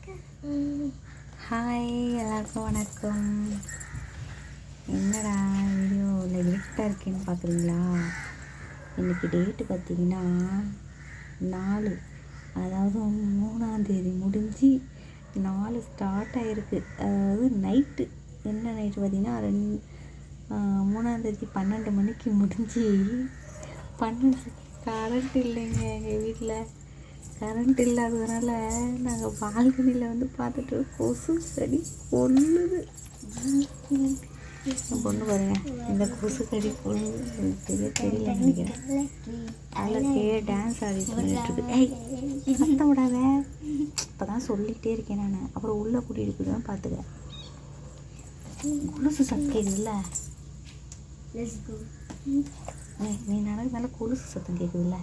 Hi, எல்லாருக்கும் வணக்கம். என்னடா வீடியோவில் இருட்டாக இருக்கேன்னு பார்க்குறீங்களா? இன்றைக்கி டேட்டு பார்த்திங்கன்னா 4, அதாவது 3ஆம் தேதி முடிஞ்சு 4 ஸ்டார்ட் ஆகிருக்கு. அதாவது நைட்டு என்ன நைட்டு பார்த்திங்கன்னா 3ஆம் தேதி 12 மணிக்கு முடிஞ்சு 12 கரண்ட் இல்லைங்க எங்கள் வீட்டில். கரண்ட் இல்லாததுனால நாங்கள் பால்கனியில் வந்து பார்த்துட்டு கொசு கடி கொல்லுது. என் பொண்ணு பாருங்க, இந்த கொசு கடி கொல்லுது தெரியல நினைக்கிறேன். அதில் டான்ஸ் பண்ணிட்டுருக்கு. ஏய் சத்தம் விடாத, இப்போ தான் சொல்லிகிட்டே இருக்கேன் நான். அப்புறம் உள்ளே கூட்டிகிட்டு போய்தான் பார்த்துக்கிறேன். கொலுசு சத்தம் கேட்குதுல்ல, நீ நடக்கிறதுனால கொலுசு சத்தம் கேட்குதுல்ல,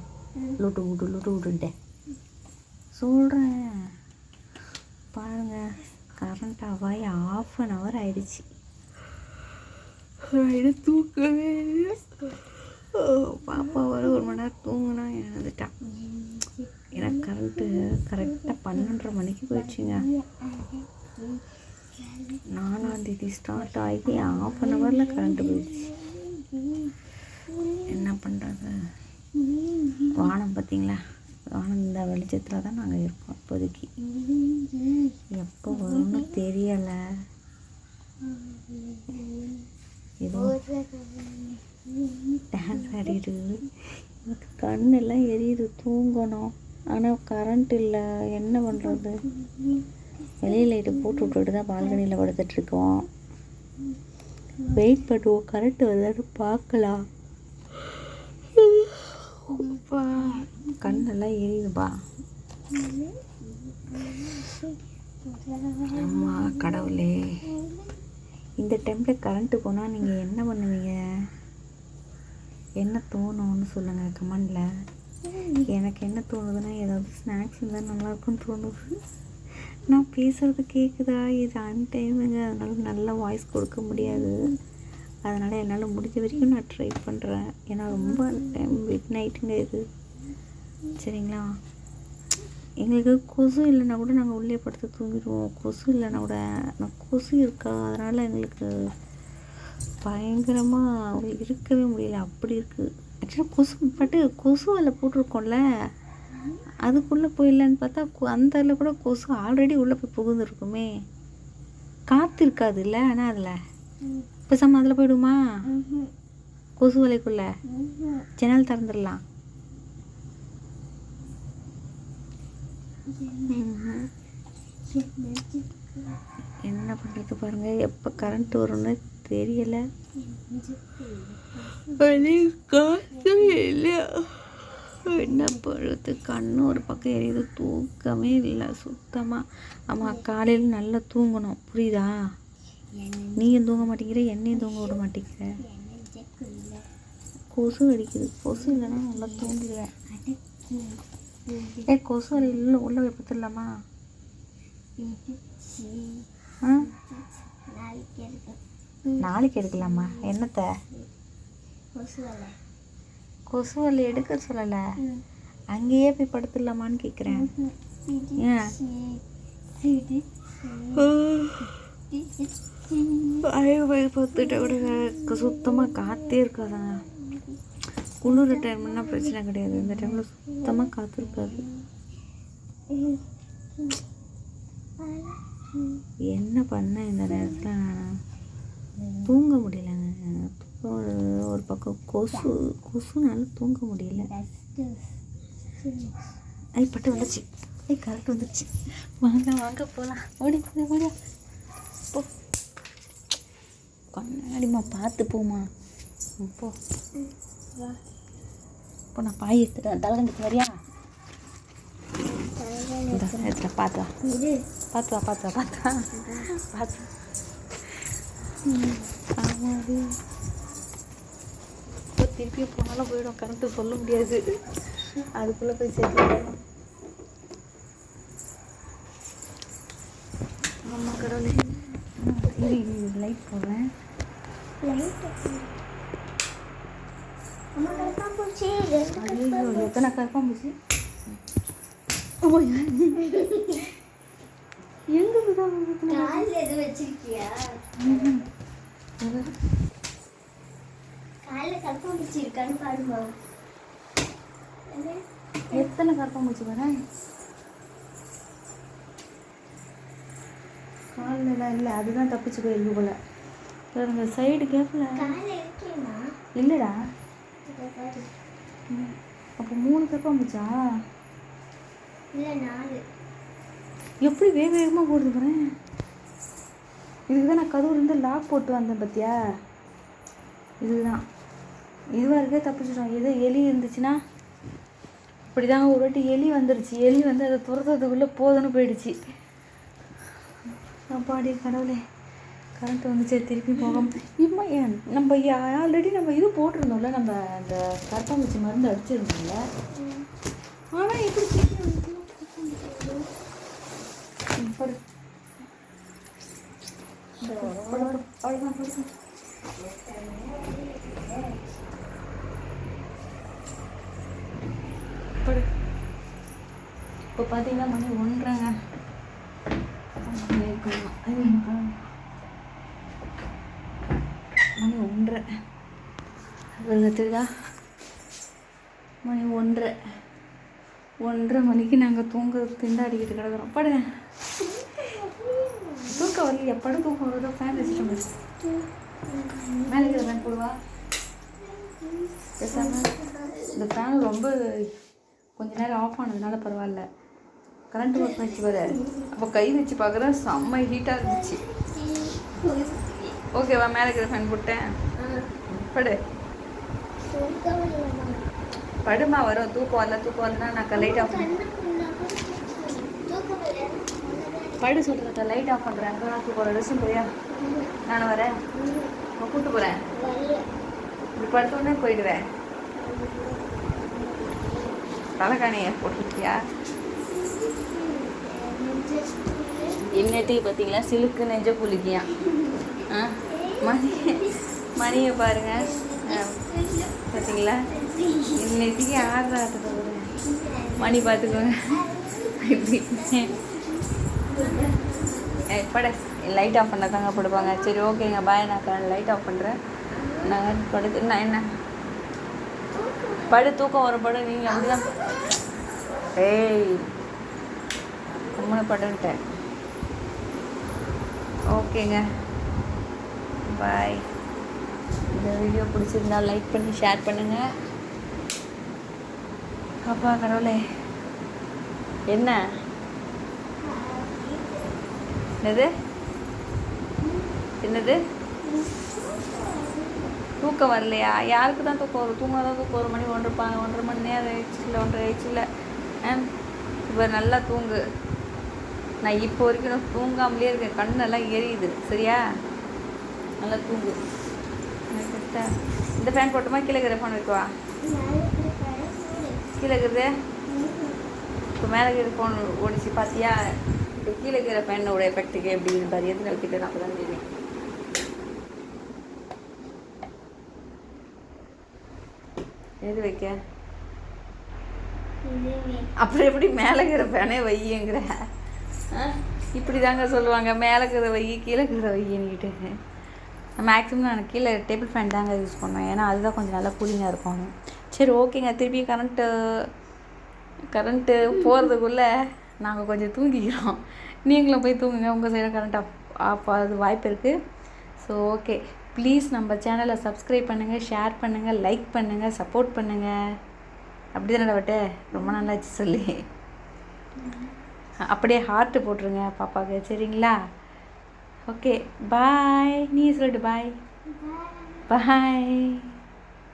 லொட்டு விட்டுன்ட்டேன் சொல்கிறேன். பாருங்கள், கரண்ட் ஆகி 1/2 ஆயிடுச்சு. தூக்கவே இல்லை. பாப்பா வர 1 மணி நேரம் தூங்கினா எழுந்துட்டான். ஏன்னா கரண்ட்டு கரெக்டாக 12:30 மணிக்கு போயிடுச்சுங்க. 4ஆம் தேதி ஸ்டார்ட் ஆகி 1/2 கரண்ட்டு போயிடுச்சு. என்ன பண்ணுறது? வானம் பார்த்தீங்களா? இந்த வெளிச்சத்தில் தான் நாங்கள் இருக்கோம் இப்போதைக்கு. எப்போ வரும்னு தெரியலை. ஏதோ டான்ஸ் ஆடிட்டு எனக்கு கண்ணெல்லாம் எரியுது, தூங்கணும். ஆனால் கரண்ட் இல்லை, என்ன பண்ணுறது? வெளியே லைட்டு போட்டு விட்டுட்டு தான் பால்கனியில் படுத்துட்ருக்கோம். வெயிட் பண்ணுவோம், கரண்ட் வருதான்னு பார்க்கலாம். கண்ணெல்லாம் எரியுதுப்பா. அம்மா கடவுளே, இந்த டைமில் கரண்ட்டு போனால் நீங்கள் என்ன பண்ணுவீங்க? என்ன தோணுன்னு சொல்லுங்கள் கமெண்டில். எனக்கு என்ன தோணுதுன்னா, ஏதாவது ஸ்நாக்ஸ் இருந்தால் நல்லாயிருக்குன்னு தோணுது. நான் பேசுகிறது கேட்குதா? இது அன்டைமுங்க, அதனால நல்ல வாய்ஸ் கொடுக்க முடியாது. அதனால் என்னால் முடிஞ்ச வரைக்கும் நான் ட்ரை பண்ணுறேன். ஏன்னா ரொம்ப டைம் மிட் நைட்டுங்க இது, சரிங்களா? எங்களுக்கு கொசு இல்லைன்னா கூட நாங்கள் உள்ளே படுத்து தூங்கிடுவோம். கொசு இல்லைன்னா கூட, கொசு இருக்கா, அதனால் எங்களுக்கு பயங்கரமாக இருக்கவே முடியல, அப்படி இருக்குது. ஆக்சுவலாக கொசு வலை போட்டிருக்கோம்ல, அதுக்குள்ளே போயிடலான்னு பார்த்தா அந்த இதில் கூட கொசு ஆல்ரெடி உள்ளே போய் புகுந்துருக்குமே. காற்று இருக்காது இல்லை, ஆனால் அதில் பேசாமல் அதில் போய்டுமா கொசு வலைக்குள்ளே? ஜன்னல் திறந்துடலாம். என்ன பண்ணுறது பாருங்கள், எப்போ கரண்ட் வரும்னு தெரியலை. காசும் இல்லை, என்ன பண்ணுறது? கண்ணு ஒரு பக்கம் எரியுது, தூக்கமே இல்லை சுத்தமாக. ஆமாம், காலையில் நல்லா தூங்கணும், புரியுதா? நீயும் தூங்க மாட்டேங்கிற, என்னையும் தூங்க விட மாட்டேங்கிற. கொசு அடிக்குது. கொசு இல்லைன்னா நல்லா தூங்கிடுவேன். கொசு வலையில் உள்ள போய் பத்துடலாமா? நாளைக்கு எடுக்கலாமா? என்னத்தை? கொசு வலை எடுக்க சொல்லலை, அங்கேயே போய் படுத்துடலாமான்னு கேட்குறேன். ஏன் பார்த்துட்டா கூட சுத்தமாக காற்றே இருக்காதாங்க. குளிர் டைம்னா பிரச்சனை கிடையாது, இந்த டைமில் சுத்தமாக காற்று இருக்காது. என்ன பண்ண இந்த நேரத்தில்? நான் தூங்க முடியலங்க. ஒரு பக்கம் கொசுனால தூங்க முடியல. பட்டு வந்துச்சு, கரெக்ட் வந்துடுச்சு. வாங்க போகலாம். ஓடியா போ, கண்ணாடிமா பார்த்து போமா. போ இப்போ நான் பாய் எடுத்துட்டேன். தலைகண்டுக்கு வரியா? இந்த நேரத்தில் பார்த்து ஆமாம், இப்போ திருப்பி போனாலும் போயிடும், கரண்ட்டு சொல்ல முடியாது. அதுக்குள்ளே போய் சேர்த்து. ஆமாம் கடவுளே, லைட் போடுறேன். எத்தனை கரப்பாம்பூச்சி? எங்கே தான் காலில் எதுவும் வச்சிருக்கியா? காலில் கரப்பாம்பூச்சி இருக்கான்னு பாருமா. எத்தனை கரப்பாம்பூச்சி வரேன் காலில் இல்லை, அதுதான் தப்பிச்சு போயிருக்கு போல. பாருங்க சைடு கேப்பில் காலில் இருக்கேம்மா. இல்லைடா. அப்போ 3 கரப்பாம்பூச்சா? இல்லை 4. எப்படி வேகமாக போடுது பாறேன். இதுக்கு தான் நான் கதவுல இருந்து லாக் போட்டு வந்தேன் பார்த்தியா. இதுதான் இதுவாக இருக்கே தப்பிச்சிட்டோம். ஏதோ எலி இருந்துச்சுன்னா இப்படி தாங்க. ஒரு வாட்டி எலி வந்துருச்சு. எலி வந்து அதை துரத்துறதுக்குள்ளே போதுன்னு போயிடுச்சு. அப்பாடி கடவுளே, கரண்ட் வந்துச்சு. திருப்பி போகும். இப்போ நம்ம ஆல்ரெடி நம்ம இது போட்டிருந்தோம்ல, நம்ம அந்த கரப்பாம்பூச்சி மருந்து அடிச்சிருந்தோம்ல. ஆனால் எப்படி படு அவ்வளோதான் படுக்கும். படு. இப்போ பார்த்தீங்கன்னா மணி 1:30ங்க. மணி 1:30 தெரியுதா? மணி 1:30 மணிக்கு நாங்கள் திண்டாடிக்கிட்டு கிடக்குறோம். படுங்க. தூக்கம் வரலையா? படு. தூக்கம் வருதோ? ஃபேன் வச்சுட்டு மேலே இருக்கிற ஃபேன் போடுவா. பேசாமல் இந்த ஃபேன் ரொம்ப கொஞ்ச நேரம் ஆஃப் ஆனதுனால பரவாயில்ல. கரண்ட் ஒர்க் ஆச்சு வர. அப்போ கை வச்சு பார்க்குறேன், செம்ம ஹீட்டாக இருந்துச்சு. ஓகேவா? மேலே இருக்கிற ஃபேன் போட்டேன். படு படுமா. வரும் தூக்கம் வரல. தூக்கம் வரலன்னா நான் லைட் ஆஃப் படு சொல்கிறேன். லைட் ஆஃப் பண்ணுறேன். அங்கே நான் தூக்கம் வர ரெஸ்ட் போறியா? நான் வரேன். நான் கூப்பிட்டு போகிறேன். இப்படி படுத்தோடனே போயிடுவேன். தலைக்காணியை போட்டுருக்கியா? இன்னத்துக்கு பார்த்தீங்களா சிலுக்கு நெஞ்ச புளிக்கியா? மணியை பாருங்க. பார்த்தீங்களா? இன்னத்துக்கு 6 மணி பார்த்துக்கோங்க. பட லைட் ஆஃப் பண்ண தாங்க படுப்பாங்க. சரி ஓகேங்க, பாய். நான் லைட் ஆஃப் பண்ணுறேன். நான் படுத்து நான் என்ன படு. தூக்கம் வர படு. நீங்கள் அப்படிதான். ஏய் உண்மை படுன்ட்டேன். ஓகேங்க, பாய். இந்த வீடியோ பிடிச்சிருந்தா லைக் பண்ணி ஷேர் பண்ணுங்கள். அப்பா கடவுளே, என்ன என்னது என்னது தூக்கம் வரலையா? யாருக்கு தான் தூக்கம் வரும்? தூங்க தான் தூக்கம். 1 மணி 1:30 மணி நேரம் ஆயிடுச்சு. இல்லை 1:30 ஆயிடுச்சு. இல்லை இப்போ நல்லா தூங்கு. நான் இப்போ வரைக்கும் நான் தூங்காமலே இருக்கேன். கண்ணெல்லாம் எரியுது. சரியா? நல்லா தூங்கு. இந்த ஃபேன் போட்டோமா? கீழே இருக்கிற ஃபேன் வைக்கவா? கீழே இருக்கிறது இப்போ மேலே இருக்கிற ஃபோன் ஓடிச்சு பார்த்தியா? இப்போ கீழே இருக்கிற ஃபேனோட எஃபெக்ட்டுக்கு எப்படி பாரு. எது கழிப்பிட்டு அப்போ தான் தெரியும். எது வைக்க? அப்புறம் எப்படி மேலே இருக்கிற ஃபேனே வையுங்கிற? இப்படி தாங்க சொல்லுவாங்க. மேலே இருக்கிற வை, கீழே இருக்கிற வையின்னுக்கிட்டு. மேக்ஸிமம் நான் கீழே டேபிள் ஃபேன் தாங்க யூஸ் பண்ணுவேன். ஏன்னா அதுதான் கொஞ்சம் நல்லா கூலிங்காக இருக்கும். சரி ஓகேங்க. திருப்பி கரண்ட்டு போகிறதுக்குள்ளே நாங்கள் கொஞ்சம் தூங்கிக்கிறோம். நீங்களும் போய் தூங்குங்க. உங்கள் சைடில் கரண்ட் ஆஃப் ஆகுது வாய்ப்பு இருக்குது. ஸோ ஓகே, ப்ளீஸ் நம்ம சேனலை சப்ஸ்கிரைப் பண்ணுங்கள், ஷேர் பண்ணுங்கள், லைக் பண்ணுங்கள், சப்போர்ட் பண்ணுங்கள். அப்படி தானே வட்டு ரொம்ப நல்லாச்சு சொல்லி அப்படியே ஹார்ட்டு போட்டுருங்க பாப்பாவுக்கு. சரிங்களா? Okay bye. நீ சொல்லிட்டு பாய். பாய்.